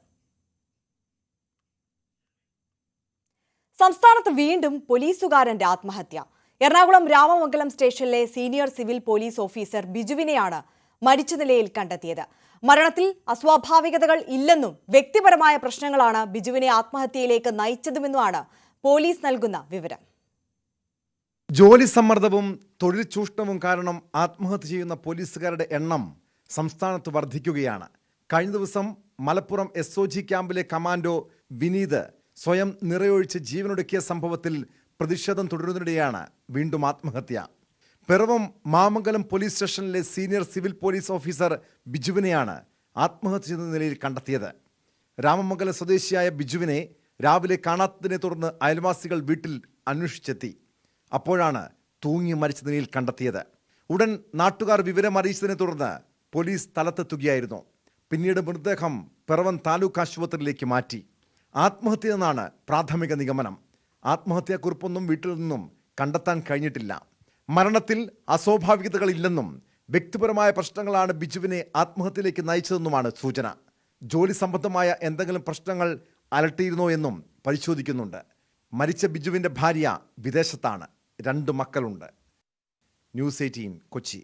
സംസ്ഥാനത്ത് വീണ്ടും പോലീസുകാരന്റെ ആത്മഹത്യ. എറണാകുളം രാമമംഗലം സ്റ്റേഷനിലെ സീനിയർ സിവിൽ പോലീസ് ഓഫീസർ ബിജുവിനെയാണ് മരിച്ച നിലയിൽ കണ്ടെത്തിയത്. മരണത്തിൽ അസ്വാഭാവികതകൾ ഇല്ലെന്നും വ്യക്തിപരമായ പ്രശ്നങ്ങളാണ് ബിജുവിനെ ആത്മഹത്യയിലേക്ക് നയിച്ചതുമെന്നുമാണ് പോലീസ് നൽകുന്ന വിവരം.
ജോലി സമ്മർദ്ദവും തൊഴിൽ ചൂഷണവും കാരണം ആത്മഹത്യ ചെയ്യുന്ന പോലീസുകാരുടെ എണ്ണം സംസ്ഥാനത്ത് വർദ്ധിക്കുകയാണ്. കഴിഞ്ഞ ദിവസം മലപ്പുറം SOG ക്യാമ്പിലെ കമാൻഡോ വിനീത് സ്വയം നിറയൊഴിച്ച് ജീവനൊടുക്കിയ സംഭവത്തിൽ പ്രതിഷേധം തുടരുന്നതിനിടെയാണ് വീണ്ടും ആത്മഹത്യ. പിറവം മാമംഗലം പോലീസ് സ്റ്റേഷനിലെ സീനിയർ സിവിൽ പോലീസ് ഓഫീസർ ബിജുവിനെയാണ് ആത്മഹത്യ ചെയ്ത നിലയിൽ കണ്ടെത്തിയത്. രാമമംഗലം സ്വദേശിയായ ബിജുവിനെ രാവിലെ കാണാത്തതിനെ തുടർന്ന് അയൽവാസികൾ വീട്ടിൽ അന്വേഷിച്ചെത്തി. അപ്പോഴാണ് തൂങ്ങി മരിച്ച നിലയിൽ കണ്ടെത്തിയത്. ഉടൻ നാട്ടുകാർ വിവരം അറിയിച്ചതിനെ തുടർന്ന് പോലീസ് സ്ഥലത്തെത്തുകയായിരുന്നു. പിന്നീട് മൃതദേഹം പിറവം താലൂക്ക് ആശുപത്രിയിലേക്ക് മാറ്റി. ആത്മഹത്യ എന്നാണ് പ്രാഥമിക നിഗമനം. ആത്മഹത്യാക്കുറിപ്പൊന്നും വീട്ടിൽ നിന്നും കണ്ടെത്താൻ കഴിഞ്ഞിട്ടില്ല. മരണത്തിൽ അസ്വാഭാവികതകളില്ലെന്നും വ്യക്തിപരമായ പ്രശ്നങ്ങളാണ് ബിജുവിനെ ആത്മഹത്യയിലേക്ക് നയിച്ചതെന്നുമാണ് സൂചന. ജോലി സംബന്ധമായ എന്തെങ്കിലും പ്രശ്നങ്ങൾ അലട്ടിയിരുന്നോ എന്നും പരിശോധിക്കുന്നുണ്ട്. മരിച്ച ബിജുവിൻ്റെ ഭാര്യ വിദേശത്താണ്. 2 മക്കളുണ്ട്. News 18 Kochi.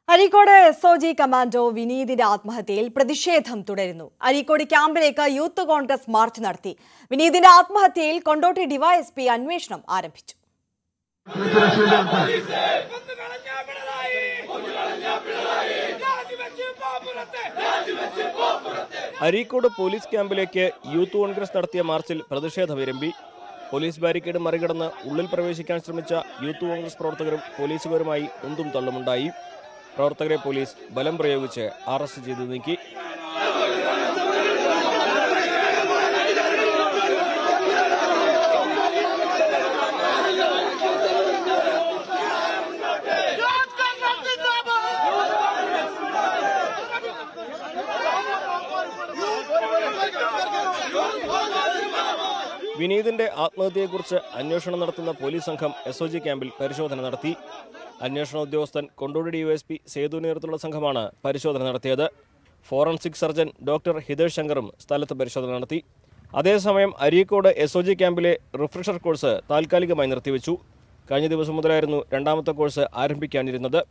Areekode SOG commando വിനീതിന്റെ ആത്മഹത്യയിൽ പ്രതിഷേധം തുടരുന്നു. അരീക്കോട് ക്യാമ്പിലേക്ക് യൂത്ത് കോൺഗ്രസ് മാർച്ച് നടത്തി. വിനീതിന്റെ ആത്മഹത്യയിൽ കൊണ്ടോട്ടി ഡിവൈഎസ്പി അന്വേഷണം ആരംഭിച്ചു.
അരീക്കോട് പോലീസ് ക്യാമ്പിലേക്ക് യൂത്ത് കോൺഗ്രസ് നടത്തിയ മാർച്ചിൽ പ്രതിഷേധമിരമ്പി. പോലീസ് ബാരിക്കേഡ് മറികടന്ന് ഉള്ളിൽ പ്രവേശിക്കാൻ ശ്രമിച്ച യൂത്ത് കോൺഗ്രസ് പ്രവർത്തകരും പോലീസുകാരുമായി ഉന്തും തള്ളുമുണ്ടായി. പ്രവർത്തകരെ പോലീസ് ബലം പ്രയോഗിച്ച് അറസ്റ്റ് ചെയ്തു നീക്കി. വിനീതിന്റെ ആത്മഹത്യയെക്കുറിച്ച് അന്വേഷണം നടത്തുന്ന പോലീസ് സംഘം SOG ക്യാമ്പിൽ പരിശോധന നടത്തി. അന്വേഷണ ഉദ്യോഗസ്ഥൻ കൊണ്ടോടി ഡിവൈഎസ്പി സേതു നേതൃത്വത്തിലുള്ള സംഘമാണ് പരിശോധന നടത്തിയത്. ഫോറൻസിക് സർജൻ ഡോക്ടർ ഹിതേഷ് ശങ്കറും സ്ഥലത്ത് പരിശോധന നടത്തി. അതേസമയം അരീക്കോട് SOG ക്യാമ്പിലെ റിഫ്രഷർ കോഴ്സ് താൽക്കാലികമായി നിർത്തിവെച്ചു. കഴിഞ്ഞ ദിവസം മുതലായിരുന്നു 2ാമത്തെ കോഴ്സ് ആരംഭിക്കാനിരുന്നത്.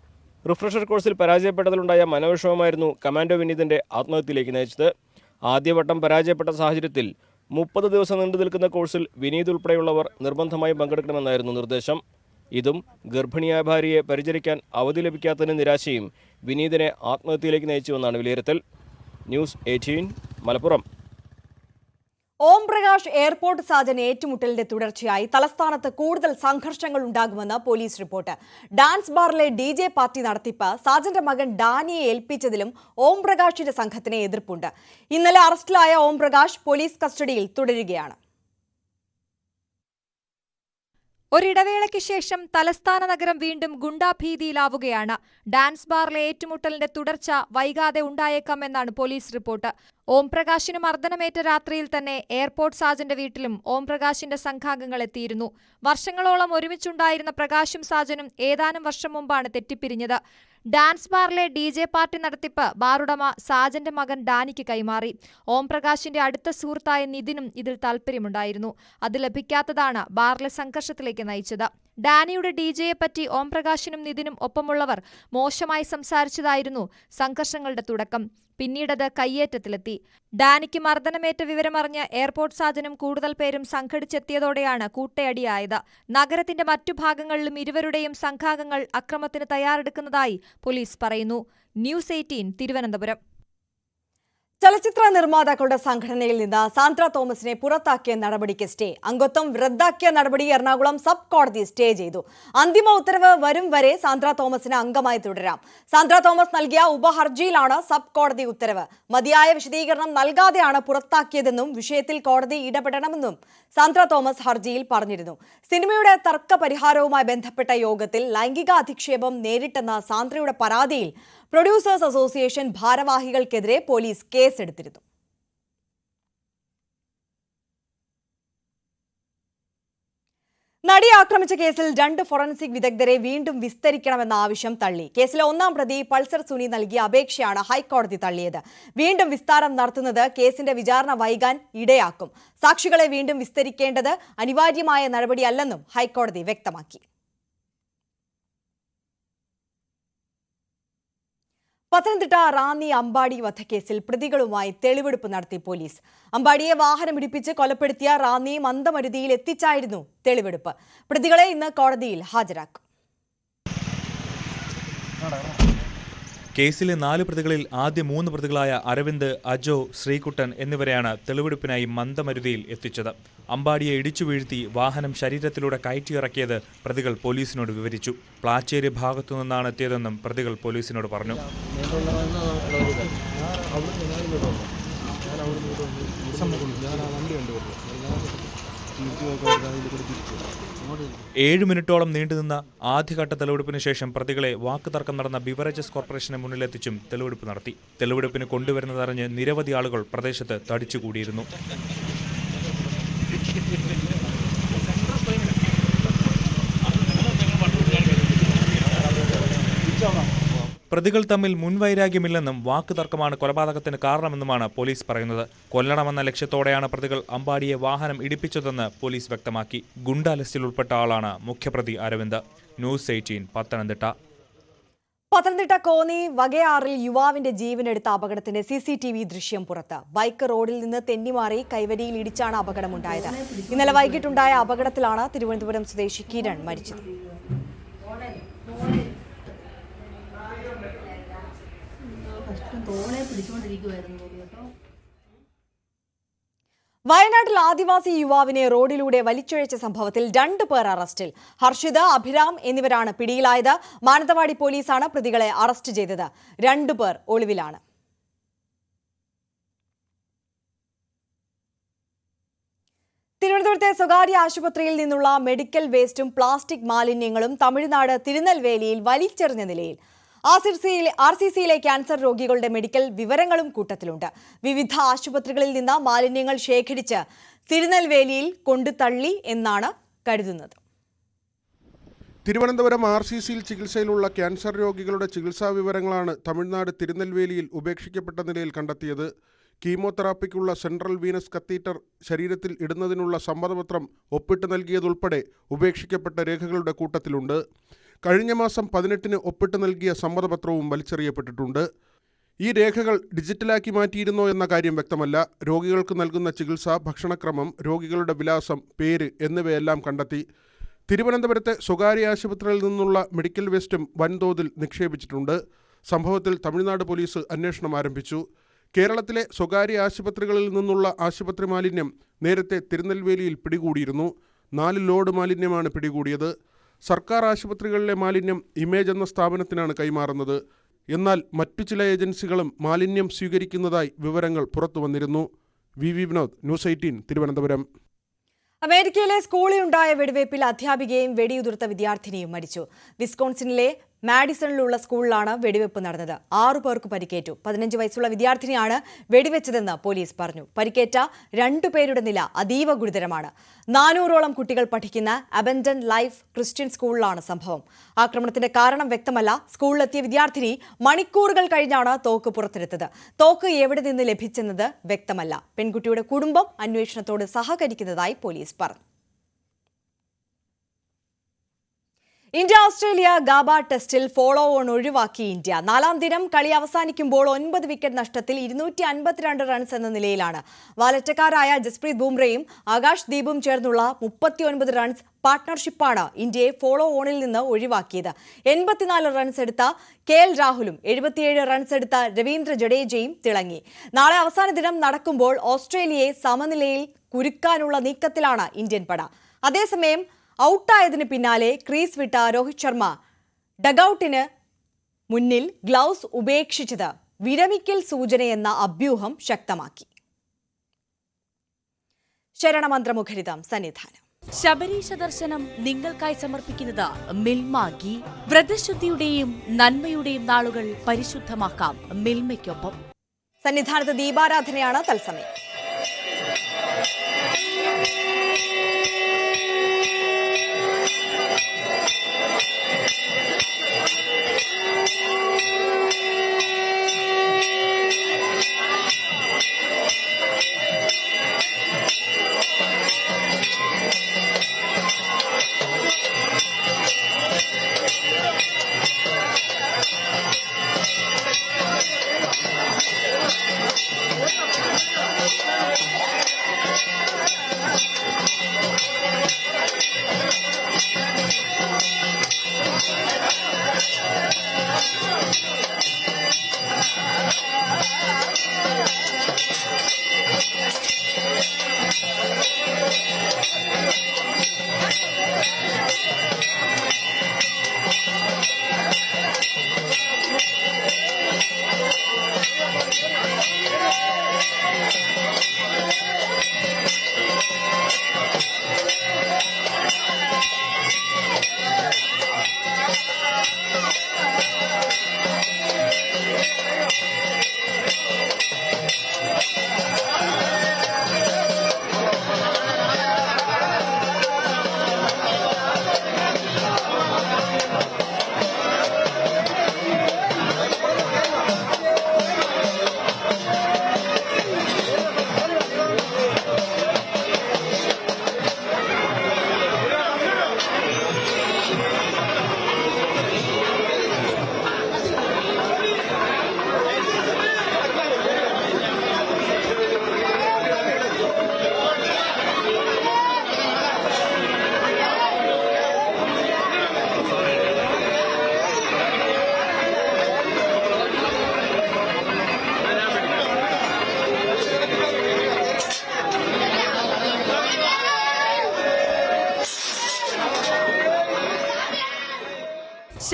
റിഫ്രഷർ കോഴ്സിൽ പരാജയപ്പെട്ടതിലുണ്ടായ മനോവിഷമമായിരുന്നു കമാൻഡോ വിനീതിന്റെ ആത്മഹത്യയിലേക്ക് നയിച്ചത്. ആദ്യവട്ടം പരാജയപ്പെട്ട സാഹചര്യത്തിൽ 30 ദിവസം നീണ്ടു നിൽക്കുന്ന കോഴ്സിൽ വിനീത് ഉൾപ്പെടെയുള്ളവർ നിർബന്ധമായും പങ്കെടുക്കണമെന്നായിരുന്നു നിർദ്ദേശം. ഇതും ഗർഭിണിയായ ഭാര്യയെ പരിചരിക്കാൻ അവധി ലഭിക്കാത്തതിന് നിരാശയും വിനീതിനെ ആത്മഹത്യയിലേക്ക് നയിച്ചുവെന്നാണ് വിലയിരുത്തൽ. ന്യൂസ് 18 മലപ്പുറം.
ഓം പ്രകാശ് എയർപോർട്ട് സാജൻ ഏറ്റുമുട്ടലിന്റെ തുടർച്ചയായി തലസ്ഥാനത്ത് കൂടുതൽ സംഘർഷങ്ങൾ ഉണ്ടാകുമെന്ന് പോലീസ് റിപ്പോർട്ട്. ഡാൻസ് ബാറിലെ DJ പാർട്ടി നടത്തിപ്പ് സാജന്റെ മകൻ ഡാനിയെ ഏൽപ്പിച്ചതിലും ഓം പ്രകാശിന്റെ സംഘത്തിന് എതിർപ്പുണ്ട്. ഇന്നലെ അറസ്റ്റിലായ ഓം പ്രകാശ് പോലീസ് കസ്റ്റഡിയിൽ തുടരുകയാണ്.
ഒരിടവേളയ്ക്ക് ശേഷം തലസ്ഥാന നഗരം വീണ്ടും ഗുണ്ടാഭീതിയിലാവുകയാണ്. ഡാൻസ് ബാറിലെ ഏറ്റുമുട്ടലിന്റെ തുടർച്ച വൈകാതെ ഉണ്ടായേക്കാമെന്നാണ് പോലീസ് റിപ്പോർട്ട്. ഓംപ്രകാശിന് മർദ്ദനമേറ്റ രാത്രിയിൽ തന്നെ എയർപോർട്ട് സാജന്റെ വീട്ടിലും ഓംപ്രകാശിന്റെ സംഘാംഗങ്ങൾ എത്തിയിരുന്നു. വർഷങ്ങളോളം ഒരുമിച്ചുണ്ടായിരുന്ന പ്രകാശും സാജനും ഏതാനും വർഷം മുമ്പാണ് തെറ്റിപ്പിരിഞ്ഞത്. ഡാൻസ് ബാറിലെ DJ പാർട്ടി നടത്തിപ്പ് ബാറുടമ സാജന്റെ മകൻ ഡാനിക്ക് കൈമാറി. ഓംപ്രകാശിന്റെ അടുത്ത സുഹൃത്തായ നിതിനും ഇതിൽ താൽപര്യമുണ്ടായിരുന്നു. അത് ലഭിക്കാത്തതാണ് ബാറിലെ സംഘർഷത്തിലേക്ക് നയിച്ചത്. ഡാനിയുടെ DJയെപ്പറ്റി ഓംപ്രകാശിനും നിതിനും ഒപ്പമുള്ളവർ മോശമായി സംസാരിച്ചതായിരുന്നു സംഘർഷങ്ങളുടെ തുടക്കം. പിന്നീടത് കയ്യേറ്റത്തിലെത്തി. ഡാനിക്ക് മർദ്ദനമേറ്റ വിവരമറിഞ്ഞ് എയർപോർട്ട് സാജനും കൂടുതൽ പേരും സംഘടിച്ചെത്തിയതോടെയാണ് കൂട്ടയടിയായത്. നഗരത്തിന്റെ മറ്റു ഭാഗങ്ങളിലും ഇരുവരുടെയും സംഘാംഗങ്ങൾ അക്രമത്തിന് തയ്യാറെടുക്കുന്നതായി പോലീസ് പറയുന്നു. ന്യൂസ് 18 തിരുവനന്തപുരം.
ചലച്ചിത്ര നിർമ്മാതാക്കളുടെ സംഘടനയിൽ നിന്ന് സാന്ദ്ര തോമസിനെ പുറത്താക്കിയ നടപടിക്ക് സ്റ്റേ. അംഗത്വം റദ്ദാക്കിയ നടപടി എറണാകുളം സബ് കോടതി സ്റ്റേ ചെയ്തു. അന്തിമ ഉത്തരവ് വരും വരെ സാന്ദ്ര തോമസിന് അംഗമായി തുടരാം. സാന്ദ്ര തോമസ് നൽകിയ ഉപഹർജിയിലാണ് സബ് കോടതി ഉത്തരവ്. മതിയായ വിശദീകരണം നൽകാതെയാണ് പുറത്താക്കിയതെന്നും വിഷയത്തിൽ കോടതി ഇടപെടണമെന്നും സാന്ദ്ര തോമസ് ഹർജിയിൽ പറഞ്ഞിരുന്നു. സിനിമയുടെ തർക്ക പരിഹാരവുമായി ബന്ധപ്പെട്ട യോഗത്തിൽ ലൈംഗിക അധിക്ഷേപം നേരിട്ടെന്ന സാന്ദ്രയുടെ പരാതിയിൽ പ്രൊഡ്യൂസേഴ്സ് അസോസിയേഷൻ ഭാരവാഹികൾക്കെതിരെ പോലീസ് കേസെടുത്തിരുന്നു. നടിയെ ആക്രമിച്ച കേസിൽ 2 ഫോറൻസിക് വിദഗ്ധരെ വീണ്ടും വിസ്തരിക്കണമെന്ന ആവശ്യം തള്ളി. കേസിലെ 1-ാം പ്രതി പൾസർ സുനി നൽകിയ അപേക്ഷയാണ് ഹൈക്കോടതി തള്ളിയത്. വീണ്ടും വിസ്താരം നടത്തുന്നത് കേസിന്റെ വിചാരണ വൈകാൻ ഇടയാക്കും. സാക്ഷികളെ വീണ്ടും വിസ്തരിക്കേണ്ടത് അനിവാര്യമായ നടപടിയല്ലെന്നും ഹൈക്കോടതി വ്യക്തമാക്കി. പത്തനംതിട്ട റാന്നി അമ്പാടി വധക്കേസിൽ പ്രതികളുമായി തെളിവെടുപ്പ് നടത്തി പോലീസ്. അമ്പാടിയെ വാഹനമിടിപ്പിച്ച് കൊലപ്പെടുത്തിയ റാന്നി മന്ദമരുതിയിൽ എത്തിച്ചായിരുന്നു തെളിവെടുപ്പ്. പ്രതികളെ ഇന്ന് കോടതിയിൽ ഹാജരാക്കും.
കേസിലെ 4 പ്രതികളിൽ ആദ്യ 3 പ്രതികളായ അരവിന്ദ്, അജോ, ശ്രീകുട്ടൻ എന്നിവരെയാണ് തെളിവെടുപ്പിനായി മന്ദമരുതിയിൽ എത്തിച്ചത്. അമ്പാടിയെ ഇടിച്ചു വീഴ്ത്തി വാഹനം ശരീരത്തിലൂടെ കയറ്റിയിറക്കിയത് പ്രതികൾ പോലീസിനോട് വിവരിച്ചു. പ്ലാച്ചേരി ഭാഗത്തു നിന്നാണ് എത്തിയതെന്നും പ്രതികൾ പോലീസിനോട് പറഞ്ഞു. 7 മിനിറ്റോളം നീണ്ടുനിന്ന ആദ്യഘട്ട തെളിവെടുപ്പിന് ശേഷം പ്രതികളെ വാക്കുതർക്കം നടന്ന ബിവറേജസ് കോർപ്പറേഷന് മുന്നിലെത്തിച്ചും തെളിവെടുപ്പ് നടത്തി. തെളിവെടുപ്പിന് കൊണ്ടുവരുന്നതറിഞ്ഞ് നിരവധി ആളുകൾ പ്രദേശത്ത് തടിച്ചുകൂടിയിരുന്നു. പ്രതികൾ തമ്മിൽ മുൻവൈരാഗ്യമില്ലെന്നും വാക്കുതർക്കമാണ് കൊലപാതകത്തിന് കാരണമെന്നുമാണ് പോലീസ് പറയുന്നത്. കൊല്ലണമെന്ന ലക്ഷ്യത്തോടെയാണ് പ്രതികൾ അമ്പാടിയെ വാഹനം ഇടിപ്പിച്ചതെന്ന് പോലീസ് വ്യക്തമാക്കി. ഗുണ്ടാ ലിസ്റ്റിൽ ഉൾപ്പെട്ട ആളാണ് മുഖ്യപ്രതി അരവിന്ദ്. ന്യൂസ് 18 പത്തനംതിട്ട.
പത്തനംതിട്ട കോന്നി വകയാറിൽ യുവാവിന്റെ ജീവനെടുത്ത അപകടത്തിന്റെ CCTV ദൃശ്യം പുറത്ത്. ബൈക്ക് റോഡിൽ നിന്ന് തെന്നിമാറി കൈവരിയിൽ ഇടിച്ചാണ് അപകടമുണ്ടായത്. ഇന്നലെ വൈകിട്ടുണ്ടായ അപകടത്തിലാണ് തിരുവനന്തപുരം സ്വദേശി കിരൺ മരിച്ചത്. വയനാട്ടിൽ ആദിവാസി യുവാവിനെ റോഡിലൂടെ വലിച്ചിഴച്ച സംഭവത്തിൽ 2 പേർ അറസ്റ്റിൽ. ഹർഷിദ്, അഭിരാം എന്നിവരാണ് പിടിയിലായത്. മാനന്തവാടി പോലീസാണ് പ്രതികളെ അറസ്റ്റ് ചെയ്തത്. 2 പേർ ഒളിവിലാണ്. തിരുവനന്തപുരത്തെ സ്വകാര്യ ആശുപത്രിയിൽ നിന്നുള്ള മെഡിക്കൽ വേസ്റ്റും പ്ലാസ്റ്റിക് മാലിന്യങ്ങളും തമിഴ്നാട് തിരുനെൽവേലിയിൽ വലിച്ചെറിഞ്ഞ നിലയിൽ. RCCയിലെ ക്യാൻസർ രോഗികളുടെ മെഡിക്കൽ വിവരങ്ങളും കൂട്ടത്തിലുണ്ട്. വിവിധ ആശുപത്രികളിൽ നിന്ന് മാലിന്യങ്ങൾ ശേഖരിച്ച് തിരുനെൽവേലിയിൽ കൊണ്ടുതള്ളി എന്നാണ് കരുതുന്നത്.
തിരുവനന്തപുരം RCCയിൽ ചികിത്സയിലുള്ള ക്യാൻസർ രോഗികളുടെ ചികിത്സാ വിവരങ്ങളാണ് തമിഴ്നാട് തിരുനെൽവേലിയിൽ ഉപേക്ഷിക്കപ്പെട്ട നിലയിൽ കണ്ടെത്തിയത്. കീമോതെറാപ്പിക്കുള്ള സെൻട്രൽ വീനസ് കത്തീറ്റർ ശരീരത്തിൽ ഇടുന്നതിനുള്ള സമ്മതപത്രം ഒപ്പിട്ട് നൽകിയതുൾപ്പെടെ ഉപേക്ഷിക്കപ്പെട്ട രേഖകളുടെ കൂട്ടത്തിലുണ്ട്. കഴിഞ്ഞ മാസം 18-ന് ഒപ്പിട്ട് നൽകിയ സമ്മതപത്രവും വലിച്ചെറിയപ്പെട്ടിട്ടുണ്ട്. ഈ രേഖകൾ ഡിജിറ്റലാക്കി മാറ്റിയിരുന്നോ എന്ന കാര്യം വ്യക്തമല്ല. രോഗികൾക്ക് നൽകുന്ന ചികിത്സ, ഭക്ഷണക്രമം, രോഗികളുടെ വിലാസം, പേര് എന്നിവയെല്ലാം കണ്ടെത്തി. തിരുവനന്തപുരത്തെ സ്വകാര്യ ആശുപത്രിയിൽ നിന്നുള്ള മെഡിക്കൽ വേസ്റ്റും വൻതോതിൽ നിക്ഷേപിച്ചിട്ടുണ്ട്. സംഭവത്തിൽ തമിഴ്നാട് പോലീസ് അന്വേഷണം ആരംഭിച്ചു. കേരളത്തിലെ സ്വകാര്യ ആശുപത്രികളിൽ നിന്നുള്ള ആശുപത്രി മാലിന്യം നേരത്തെ തിരുനെൽവേലിയിൽ പിടികൂടിയിരുന്നു. 4 ലോഡ് മാലിന്യമാണ് പിടികൂടിയത്. സർക്കാർ ആശുപത്രികളിലെ മാലിന്യം ഇമേജ് എന്ന സ്ഥാപനത്തിനാണ് കൈമാറുന്നത്. എന്നാൽ മറ്റു ചില ഏജൻസികളും മാലിന്യം സ്വീകരിക്കുന്നതായി വിവരങ്ങൾ പുറത്തുവന്നിരുന്നു. V Vinod, news 18 Thiruvananthapuram.
അമേരിക്കയിലെ സ്കൂളിലുണ്ടായ വെടിവയ്പിൽ അധ്യാപികയും വെടിയുതിർത്ത വിദ്യാർത്ഥിനിയും മരിച്ചു. വിസ്കോൺസിനിലെ മാഡിസണിലുള്ള സ്കൂളിലാണ് വെടിവെപ്പ് നടന്നത്. 6 പേർക്ക് പരിക്കേറ്റു. 15 വയസ്സുള്ള വിദ്യാർത്ഥിനിയാണ് വെടിവെച്ചതെന്ന് പോലീസ് പറഞ്ഞു. പരിക്കേറ്റ 2 പേരുടെ നില അതീവ ഗുരുതരമാണ്. 400ഓളം കുട്ടികൾ പഠിക്കുന്ന അബൻഡൻ ലൈഫ് ക്രിസ്ത്യൻ സ്കൂളിലാണ് സംഭവം. ആക്രമണത്തിന്റെ കാരണം വ്യക്തമല്ല. സ്കൂളിലെത്തിയ വിദ്യാർത്ഥിനി മണിക്കൂറുകൾ കഴിഞ്ഞാണ് തോക്ക് പുറത്തെടുത്തത്. തോക്ക് എവിടെ നിന്ന് ലഭിച്ചെന്നത് വ്യക്തമല്ല. പെൺകുട്ടിയുടെ കുടുംബം അന്വേഷണത്തോട് സഹകരിക്കുന്നതായി പോലീസ് പറഞ്ഞു. ഇന്ത്യ ഓസ്ട്രേലിയ ഗാബ ടെസ്റ്റിൽ ഫോളോ ഓൺ ഒഴിവാക്കി ഇന്ത്യ. 4ാം ദിനം കളി അവസാനിക്കുമ്പോൾ 9 വിക്കറ്റ് നഷ്ടത്തിൽ 252 റൺസ് എന്ന നിലയിലാണ്. വാലറ്റക്കാരായ ജസ്പ്രീത് ബുംറയും ആകാശ് ദീപും ചേർന്നുള്ള 39 റൺസ് പാർട്ട്ണർഷിപ്പാണ് ഇന്ത്യയെ ഫോളോ ഓണിൽ നിന്ന് ഒഴിവാക്കിയത്. 84 റൺസ് എടുത്ത KL രാഹുലും 77 റൺസ് എടുത്ത രവീന്ദ്ര ജഡേജയും തിളങ്ങി. നാളെ അവസാന ദിനം നടക്കുമ്പോൾ ഓസ്ട്രേലിയയെ സമനിലയിൽ കുരുക്കാനുള്ള നീക്കത്തിലാണ് ഇന്ത്യൻ പട. അതേസമയം ഔട്ടായതിനു പിന്നാലെ ക്രീസ് വിട്ട രോഹിത് ശർമ്മ ഡഗൌട്ടിന് മുന്നിൽ ഗ്ലൗസ് ഉപേക്ഷിച്ചത് വിരമിക്കൽ സൂചനയെന്ന അഭ്യൂഹം ശക്തമാക്കി. ശരണമന്ത്രമുഖരിതം സന്നിധാനം.
ശബരീശ ദർശനം നിങ്ങൾക്കായി സമർപ്പിക്കുന്നത് മിൽമ ഗീ. വ്രതശുദ്ധിയുടെയും നന്മയുടെയും നാളുകൾ പരിശുദ്ധമാക്കാം മിൽമയ്ക്കൊപ്പം.
സന്നിധാനത്ത് ദീപാരാധനയാണ് തത്സമയം.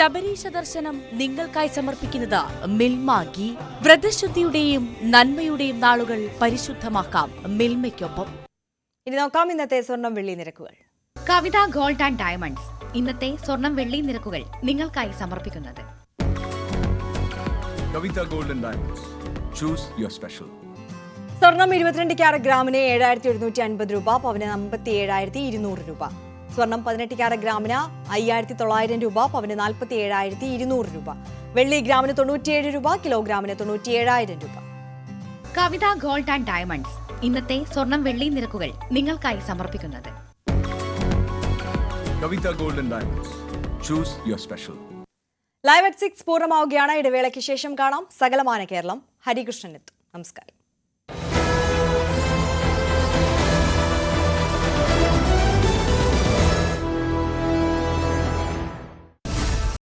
ശബരീശ ദർശനം നിങ്ങൾക്കായി സമർപ്പിക്കുന്നത് മിൽമ ഗീ. വ്രതശുദ്ധിയുടെയും നന്മയുടെയും നാളുകൾ പരിശുദ്ധമാക്കാം മിൽമയ്ക്കൊപ്പം.
ഇനി നോക്കാം ഇന്നത്തെ സ്വർണം വെള്ളി നിരക്കുകൾ.
കവിത ഗോൾഡ് ആൻഡ് ഡയമണ്ട്സ് ഇന്നത്തെ സ്വർണം വെള്ളി നിരക്കുകൾ നിങ്ങൾക്കായി സമർപ്പിക്കുന്നത്.
Kavitha gold and diamonds, choose your special.
സ്വർണം 22 ക്യാരറ്റ് ഗ്രാമിന് 7,750 രൂപ, പവന് 57,200 രൂപ. സ്വർണം 18 ക്യാരറ്റ് ഗ്രാമിന് 5,900 രൂപ, പവന് 47,200 രൂപ. വെള്ളി ഗ്രാമിന് 97 രൂപ, കിലോഗ്രാമിന് 97,000 രൂപ.
കവിത ഗോൾഡ് ആൻഡ് ഡയമണ്ട്സ് ഇന്നത്തെ സ്വർണം വെള്ളി നിരക്കുകൾ നിങ്ങൾക്കായി സമർപ്പിക്കുന്നത്.
Kavitha gold and diamonds, choose your special.
Live at 6 പൂർണ്ണമാവുകയാണ്. ഇടവേളയ്ക്ക് ശേഷം കാണാം സകലമാന കേരളം. ഹരികൃഷ്ണൻ എത്തും. നമസ്കാരം.